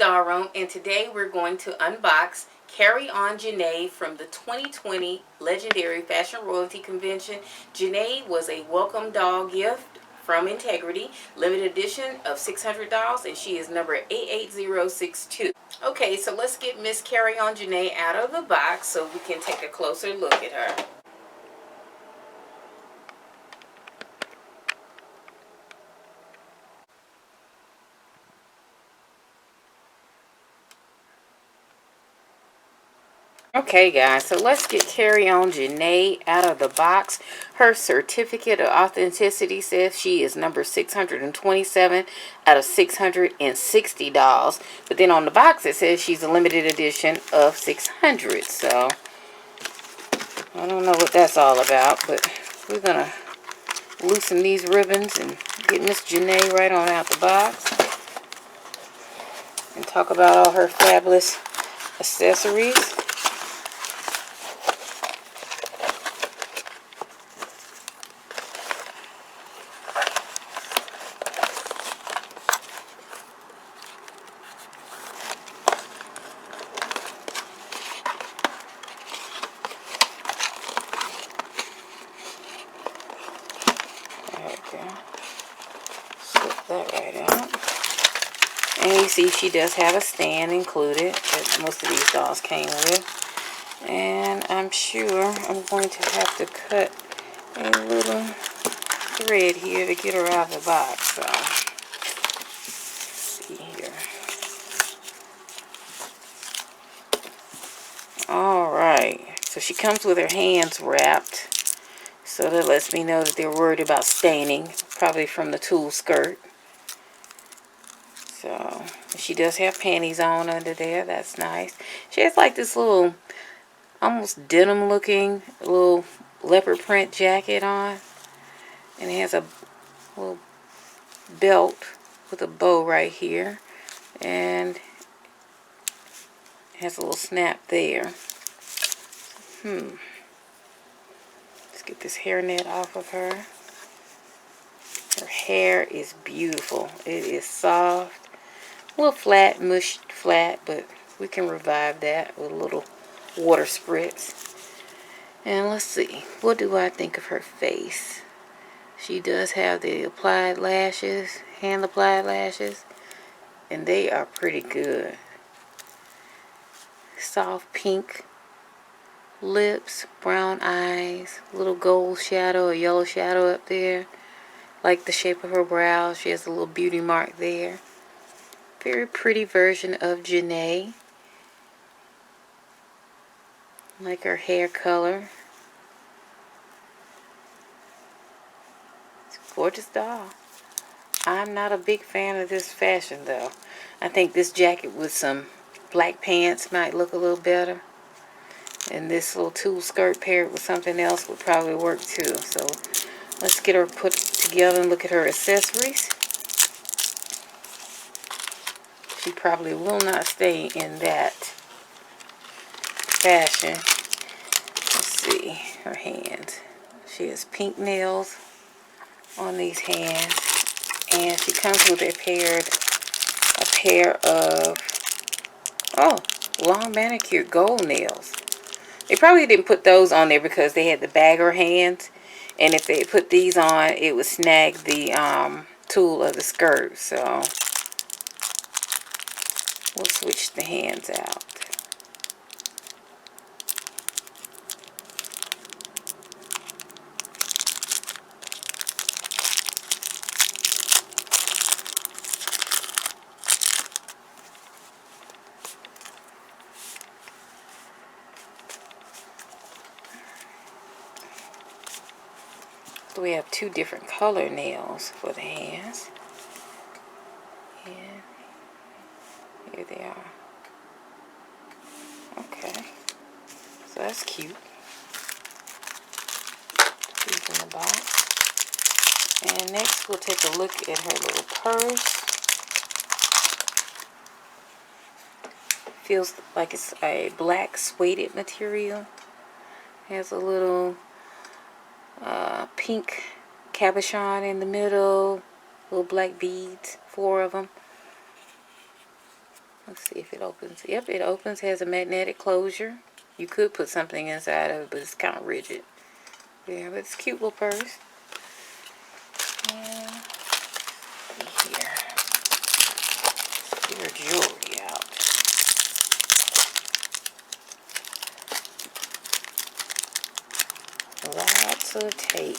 Ms.TeesDollroom, and today we're going to unbox Carry On Janay from the 2020 Legendary Fashion Royalty Convention. Janay was a welcome doll gift from Integrity, limited edition of $600, and she is number 88062. Okay, so let's get Miss Carry On Janay out of the box so we can take a closer look at her. Okay guys, so let's get Carry On Janay out of the box. Her certificate of authenticity says she is number 627 out of 660 dolls. But then on the box it says she's a limited edition of 600. So I don't know what that's all about, but we're going to loosen these ribbons and get Miss Janay right on out the box. And talk about all her fabulous accessories. Slip that right out. And you see she does have a stand included that most of these dolls came with. And I'm sure I'm going to have to cut a little thread here to get her out of the box. So, let's see here. Alright, so she comes with her hands wrapped. So that lets me know that they're worried about staining, probably from the tulle skirt. So, she does have panties on under there. That's nice. She has like this little, almost denim looking, little leopard print jacket on. And it has a little belt with a bow right here. And it has a little snap there. Let's get this hairnet off of her. Her hair is beautiful. It is soft. A little flat, mushed flat, but we can revive that with a little water spritz. And let's see. What do I think of her face? She does have the applied lashes, hand applied lashes. And they are pretty good. Soft pink lips, brown eyes, little gold shadow, a yellow shadow up there. Like the shape of her brows. She has a little beauty mark there. Very pretty version of Janay. Like her hair color. It's a gorgeous doll. I'm not a big fan of this fashion though. I think this jacket with some black pants might look a little better. And this little tulle skirt paired with something else would probably work too. So let's get her put together and look at her accessories. She probably will not stay in that fashion. Let's see her hands. She has pink nails on these hands. And she comes with a pair of, long manicured gold nails. They probably didn't put those on there because they had the bagger hands. And if they put these on, it would snag the tulle of the skirt. So we'll switch the hands out. So we have two different color nails for the hands. And here they are. Okay. So that's cute. These in the box. And next we'll take a look at her little purse. Feels like it's a black suede material. Has a little pink cabochon in the middle, little black beads, 4 of them. Let's see if it opens. Yep, it opens. Has a magnetic closure. You could put something inside of it, but it's kind of rigid. Yeah, but it's a cute little purse. And here, get her jewelry out. Lots of tape.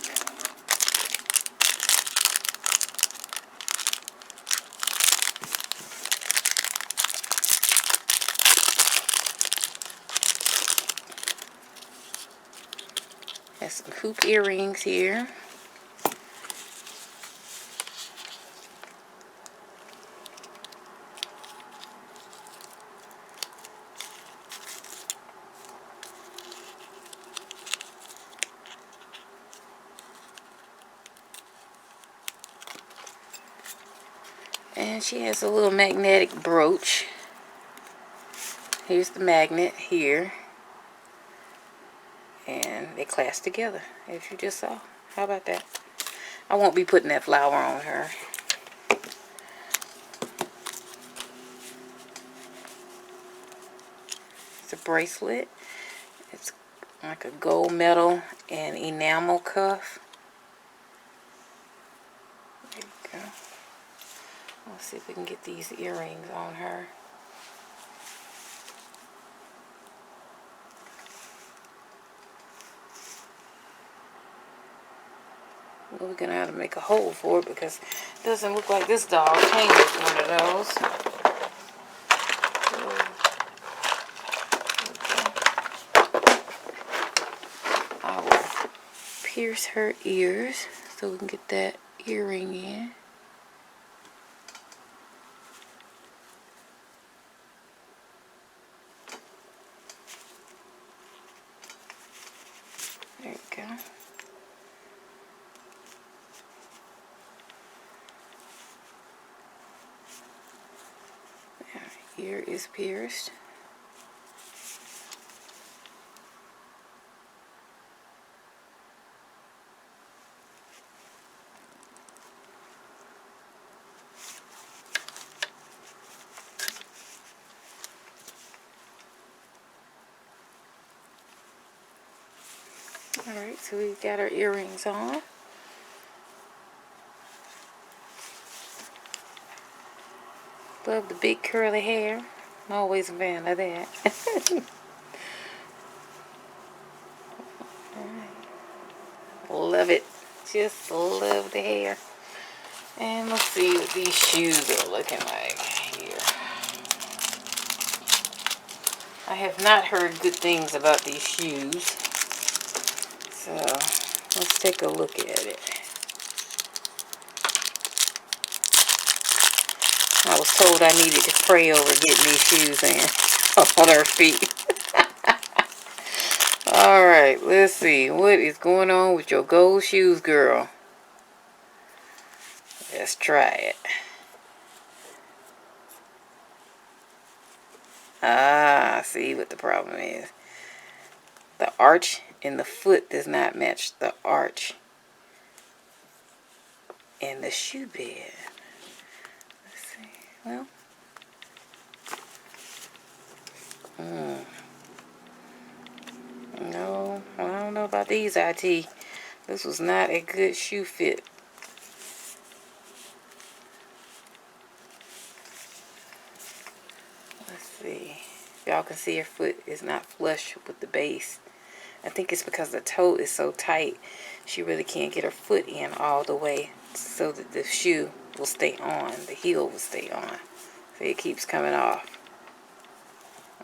Has some hoop earrings here. And she has a little magnetic brooch. Here's the magnet here. And they clasp together, as you just saw. How about that? I won't be putting that flower on her. It's a bracelet. It's like a gold metal and enamel cuff. There you go. Let's see if we can get these earrings on her. Well, we're going to have to make a hole for it because it doesn't look like this doll came with one of those. I will pierce her ears so we can get that earring in. There you go. Ear is pierced. Alright, so we got our earrings on. Love the big curly hair. I'm always a fan of that. Love it. Just love the hair. And let's see what these shoes are looking like here. I have not heard good things about these shoes. So let's take a look at it. I was told I needed to pray over getting these shoes in on her feet. Alright, let's see. What is going on with your gold shoes, girl? Let's try it. Ah, see what the problem is. The arch in the foot does not match the arch in the shoe bed. Let's see. Well. No, I don't know about these IT. This was not a good shoe fit. Let's see. Y'all can see her foot is not flush with the base. I think it's because the toe is so tight. She really can't get her foot in all the way so that the shoe will stay on. The heel will stay on. So it keeps coming off.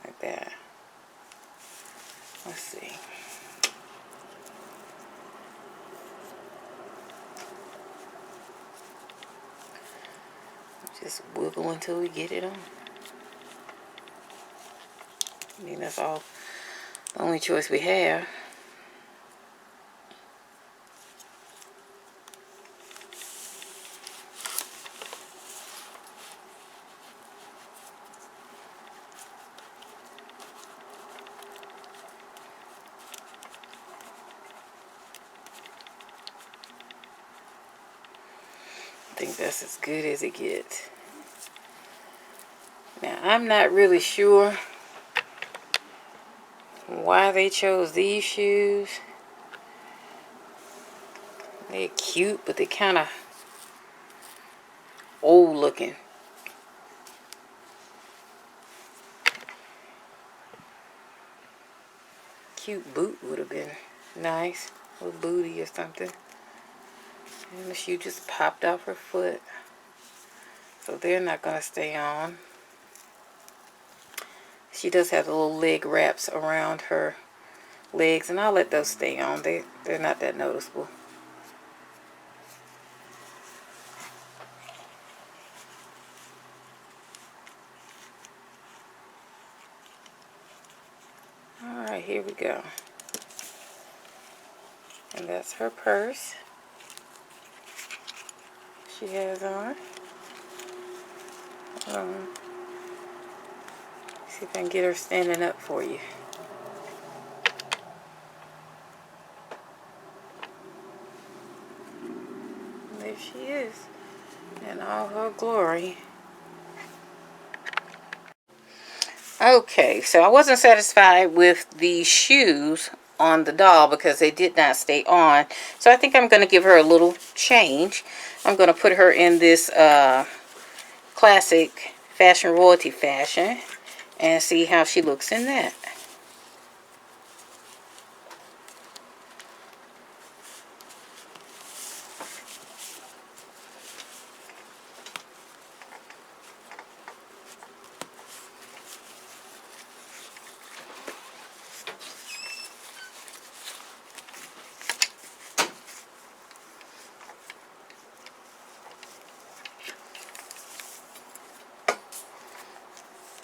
Like that. Let's see. Just wiggle until we get it on. I mean, that's all, the only choice we have. I think that's as good as it gets. Now, I'm not really sure why they chose these shoes. They're cute, but they're kind of old looking. Cute boot would have been nice. A little booty or something. And the shoe just popped off her foot. So they're not going to stay on. She does have the little leg wraps around her legs, and I'll let those stay on. They're not that noticeable. Alright, here we go. And that's her purse she has on. See if I can get her standing up for you. There she is in all her glory. Okay, so I wasn't satisfied with the shoes on the doll because they did not stay on. So I think I'm going to give her a little change. I'm going to put her in this classic fashion royalty fashion and see how she looks in that.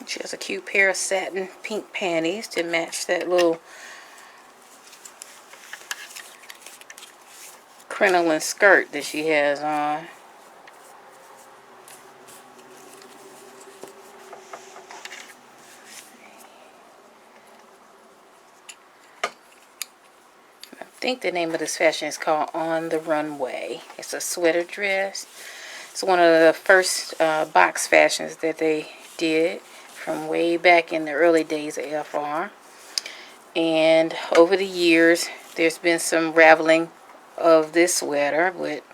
She has a cute pair of satin pink panties to match that little crinoline skirt that she has on. I think the name of this fashion is called On the Runway. It's a sweater dress. It's one of the first box fashions that they did from way back in the early days of FR. And over the years, there's been some raveling of this sweater, but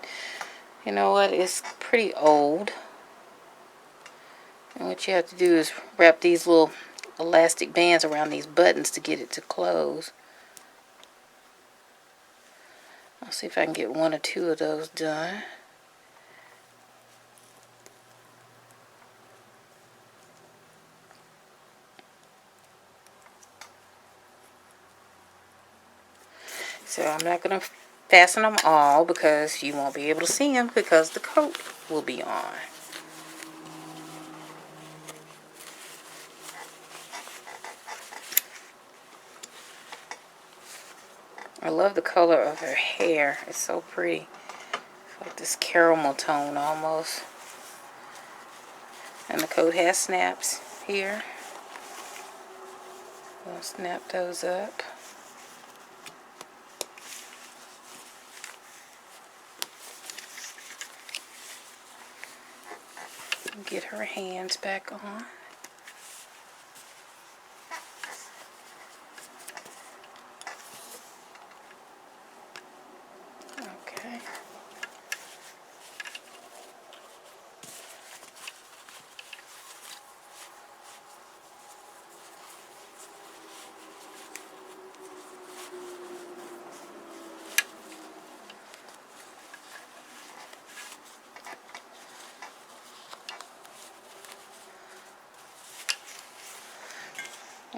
you know what? It's pretty old. And what you have to do is wrap these little elastic bands around these buttons to get it to close. I'll see if I can get one or two of those done. So I'm not going to fasten them all because you won't be able to see them because the coat will be on. I love the color of her hair. It's so pretty. It's like this caramel tone almost. And the coat has snaps here. We'll snap those up. Get her hands back on. Okay.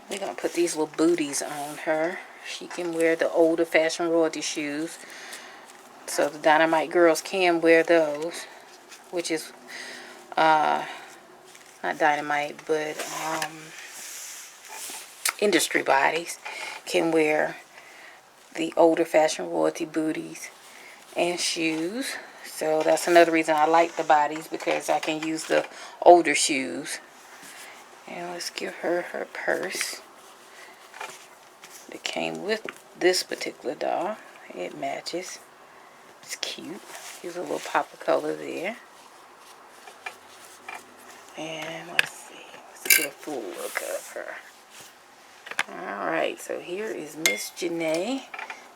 We're going to put these little booties on her. She can wear the older fashion royalty shoes. So the Dynamite girls can wear those. Which is, not Dynamite, but industry bodies can wear the older fashion royalty booties and shoes. So that's another reason I like the bodies, because I can use the older shoes. And let's give her her purse that came with this particular doll. It matches. It's cute. Here's a little pop of color there. And let's see. Get a full look of her. Alright, so here is Miss Janay.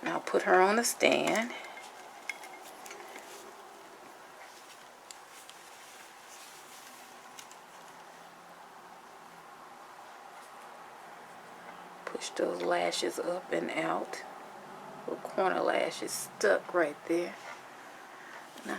And I'll put her on the stand. Push those lashes up and out. Little corner lashes stuck right there. Now,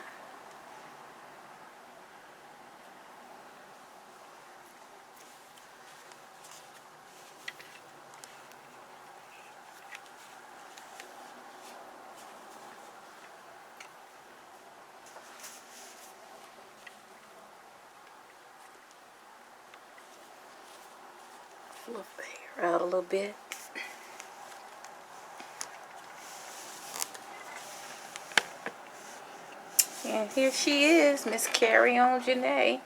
fluff the hair out a little bit. And here she is, Miss Carry On Janay.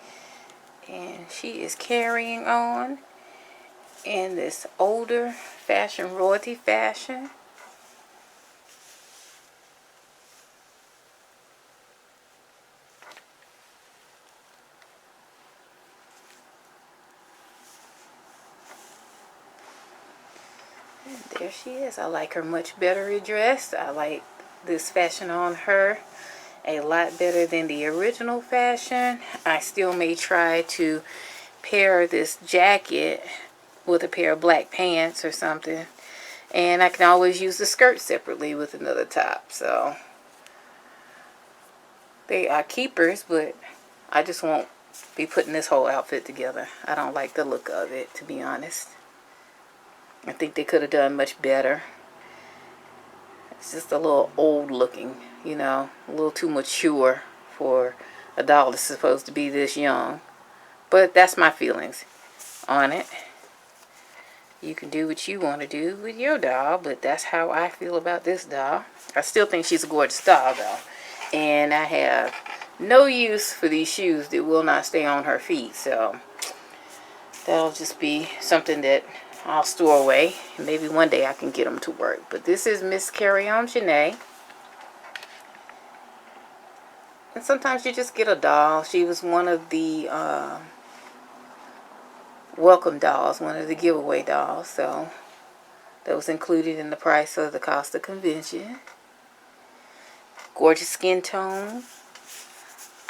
And she is carrying on in this older fashion, royalty fashion. And there she is. I like her much better dressed. I like this fashion on her a lot better than the original fashion. I still may try to pair this jacket with a pair of black pants or something, and I can always use the skirt separately with another top. So they are keepers, but I just won't be putting this whole outfit together. I don't like the look of it, to be honest. I think they could have done much better. It's just a little old looking, you know, a little too mature for a doll that's supposed to be this young. But that's my feelings on it. You can do what you want to do with your doll, but that's how I feel about this doll. I still think she's a gorgeous doll, though. And I have no use for these shoes that will not stay on her feet. So that'll just be something that I'll store away. Maybe one day I can get them to work. But this is Miss Carry On Janay. And sometimes you just get a doll. She was one of the welcome dolls, one of the giveaway dolls. So that was included in the price of the cost of convention. Gorgeous skin tone.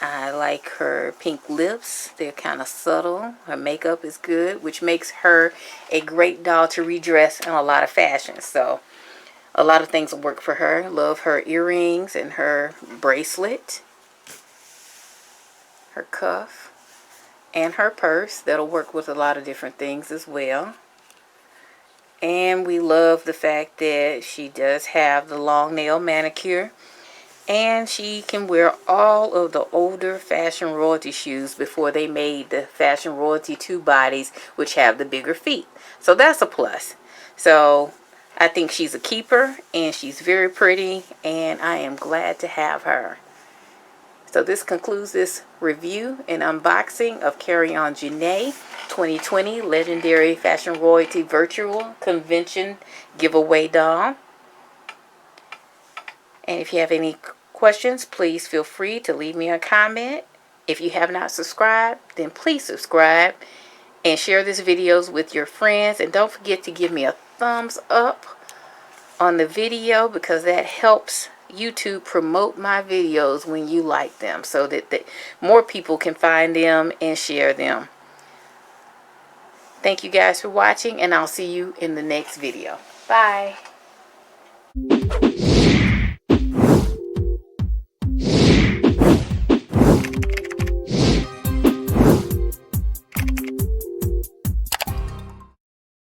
I like her pink lips. They're kind of subtle. Her makeup is good, which makes her a great doll to redress in a lot of fashions. So a lot of things will work for her. Love her earrings and her bracelet, her cuff, and her purse. That'll work with a lot of different things as well. And we love the fact that she does have the long nail manicure. And she can wear all of the older fashion royalty shoes before they made the fashion royalty 2 bodies, which have the bigger feet. So that's a plus. So I think she's a keeper, and she's very pretty, and I am glad to have her. So this concludes this review and unboxing of Carry On Janay 2020 Legendary Fashion Royalty Virtual Convention Giveaway Doll. And if you have any questions, please feel free to leave me a comment. If you have not subscribed, then please subscribe and share this videos with your friends. And don't forget to give me a thumbs up on the video, because that helps YouTube promote my videos when you like them, so that more people can find them and share them. Thank you guys for watching, and I'll see you in the next video. Bye.